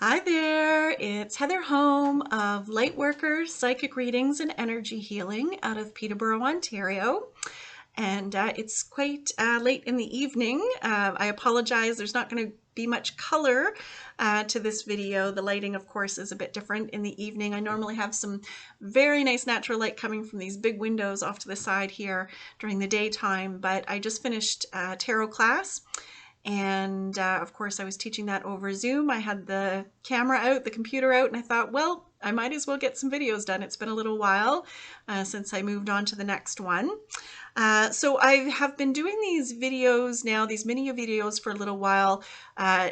Hi there, it's Heather Home of Lightworkers, Psychic Readings and Energy Healing out of Peterborough, Ontario. And it's quite late in the evening. I apologize, there's not going to be much color to this video. The lighting, of course, is a bit different in the evening. I normally have some very nice natural light coming from these big windows off to the side here during the daytime, but I just finished tarot class. And of course, I was teaching that over Zoom. I had the camera out, the computer out, and I thought, well, I might as well get some videos done. It's been a little while since I moved on to the next one. So I have been doing these videos now, these mini videos for a little while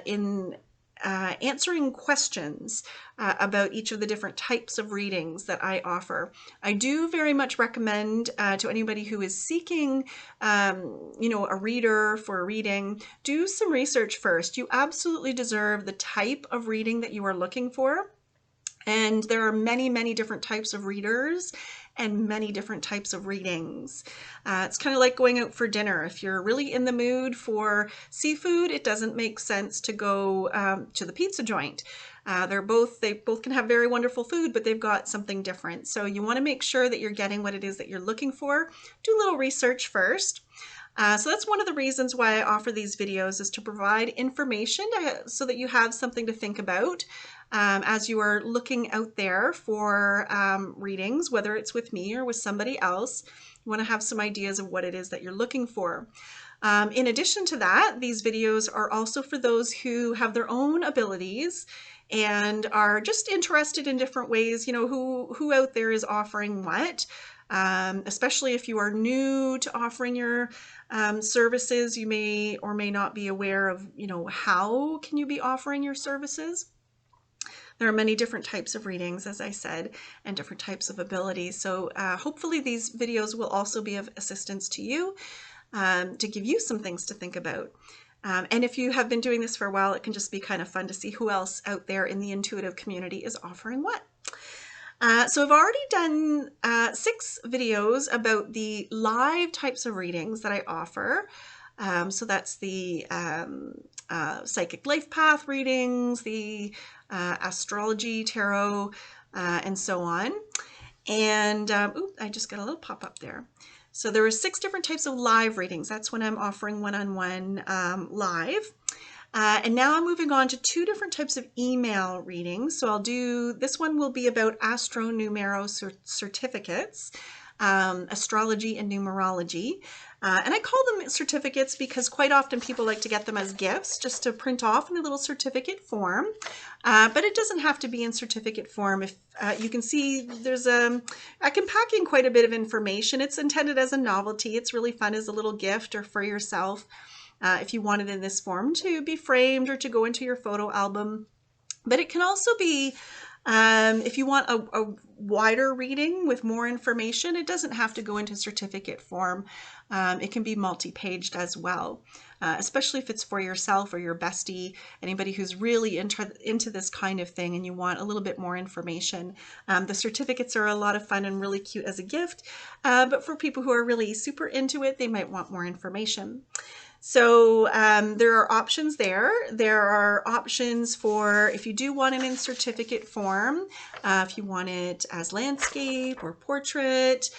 in answering questions about each of the different types of readings that I offer. I do very much recommend to anybody who is seeking, a reader for a reading, do some research first. You absolutely deserve the type of reading that you are looking for. And there are many, many different types of readers and many different types of readings. It's kind of like going out for dinner. If you're really in the mood for seafood, it doesn't make sense to go to the pizza joint. They both can have very wonderful food, but they've got something different. So you want to make sure that you're getting what it is that you're looking for. Do a little research first. So that's one of the reasons why I offer these videos, is to provide information so that you have something to think about as you are looking out there for readings, whether it's with me or with somebody else. You want to have some ideas of what it is that you're looking for. In addition to that, these videos are also for those who have their own abilities and are just interested in different ways, who out there is offering what. Especially if you are new to offering your services, you may or may not be aware of, how can you be offering your services. There are many different types of readings, as I said, and different types of abilities. So hopefully these videos will also be of assistance to you, to give you some things to think about. And if you have been doing this for a while, it can just be kind of fun to see who else out there in the intuitive community is offering what. So I've already done 6 videos about the live types of readings that I offer. So that's the psychic life path readings, the astrology, tarot, and so on. And I just got a little pop-up there. So there were 6 different types of live readings. That's when I'm offering one-on-one live. And now I'm moving on to 2 different types of email readings. So this one will be about Astro-Numero certificates, astrology and numerology. And I call them certificates because quite often people like to get them as gifts, just to print off in a little certificate form. But it doesn't have to be in certificate form. If you can see, I can pack in quite a bit of information. It's intended as a novelty. It's really fun as a little gift or for yourself. If you want it in this form to be framed or to go into your photo album. But it can also be, if you want a wider reading with more information, it doesn't have to go into certificate form. It can be multi-paged as well, especially if it's for yourself or your bestie, anybody who's really into this kind of thing and you want a little bit more information. The certificates are a lot of fun and really cute as a gift, but for people who are really super into it, they might want more information. So there are options there. There are options for if you do want it in certificate form, if you want it as landscape or portrait,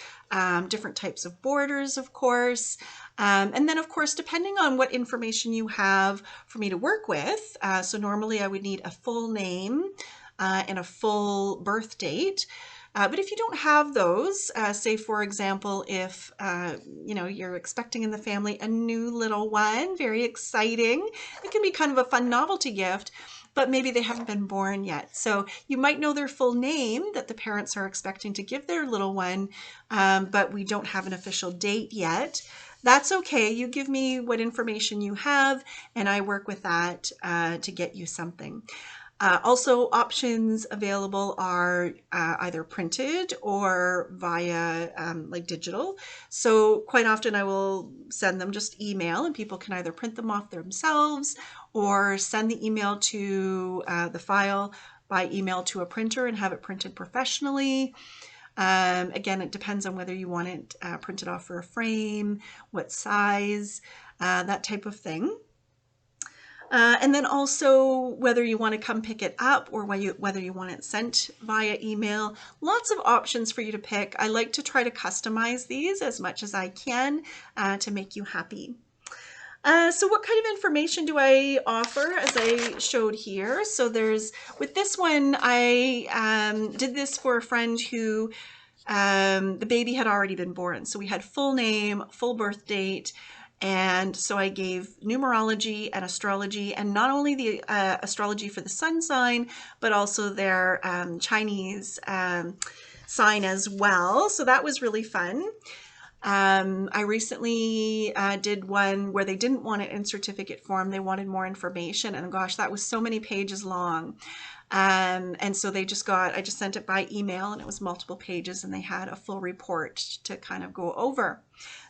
different types of borders, of course. And then, of course, depending on what information you have for me to work with. So normally I would need a full name and a full birth date. But if you don't have those, say for example, if you're expecting in the family a new little one, very exciting, it can be kind of a fun novelty gift, but maybe they haven't been born yet. So you might know their full name that the parents are expecting to give their little one, but we don't have an official date yet. That's okay. You give me what information you have, and I work with that to get you something. Also, options available are either printed or via like digital. So quite often I will send them just email, and people can either print them off themselves or send the email to the file by email to a printer and have it printed professionally. Again, it depends on whether you want it printed off for a frame, what size, that type of thing. And then also whether you want to come pick it up or whether you want it sent via email. Lots of options for you to pick. I like to try to customize these as much as I can to make you happy. So what kind of information do I offer, as I showed here? So with this one, I did this for a friend who the baby had already been born. So we had full name, full birth date, and so I gave numerology and astrology, and not only the astrology for the sun sign, but also their Chinese sign as well. So that was really fun. I recently did one where they didn't want it in certificate form. They wanted more information, and gosh, that was so many pages long. And so I just sent it by email, and it was multiple pages, and they had a full report to kind of go over.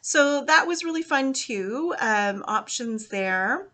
So that was really fun too. Options there.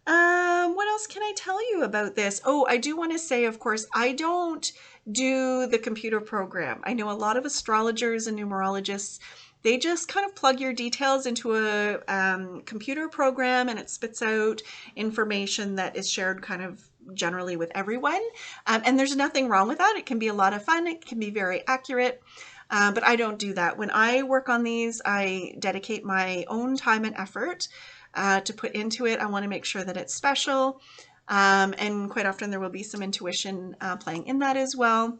What else can I tell you about this? Oh, I do want to say, of course, I don't do the computer program. I know a lot of astrologers and numerologists, they just kind of plug your details into a computer program, and it spits out information that is shared kind of generally with everyone. And there's nothing wrong with that. It can be a lot of fun. It can be very accurate. But I don't do that. When I work on these, I dedicate my own time and effort to put into it. I want to make sure that it's special. And quite often there will be some intuition playing in that as well.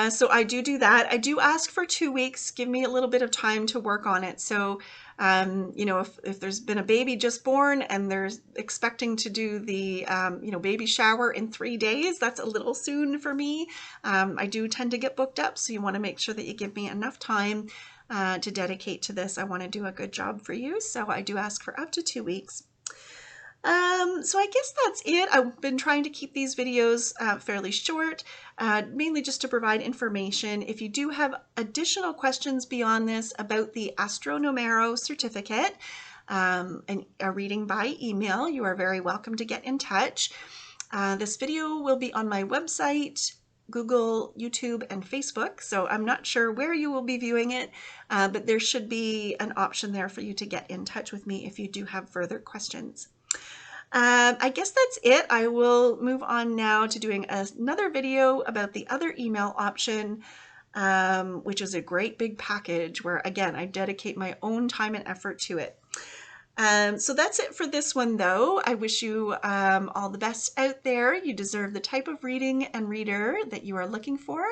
So I do that. I do ask for 2 weeks. Give me a little bit of time to work on it. So, you know, if there's been a baby just born and they're expecting to do the, you know, baby shower in 3 days, that's a little soon for me. I do tend to get booked up, so you want to make sure that you give me enough time to dedicate to this. I want to do a good job for you. So I do ask for up to 2 weeks. So I guess that's it. I've been trying to keep these videos fairly short, mainly just to provide information. If you do have additional questions beyond this about the Astro-Numero certificate and a reading by email, you are very welcome to get in touch. This video will be on my website, Google, YouTube, and Facebook, so I'm not sure where you will be viewing it, but there should be an option there for you to get in touch with me if you do have further questions. I guess that's it. I will move on now to doing another video about the other email option, which is a great big package where, again, I dedicate my own time and effort to it. So that's it for this one, though. I wish you all the best out there. You deserve the type of reading and reader that you are looking for.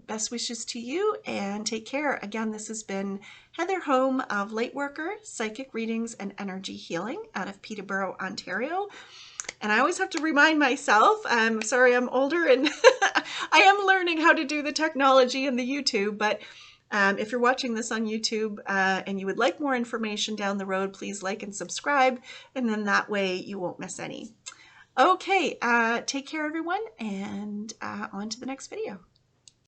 Best wishes to you, and take care. Again, this has been Heather Home of Lightworker, Psychic Readings and Energy Healing out of Peterborough, Ontario. And I always have to remind myself, I'm sorry I'm older and I am learning how to do the technology and the YouTube, but if you're watching this on YouTube and you would like more information down the road, please like and subscribe, and then that way you won't miss any. Okay, take care everyone, and on to the next video.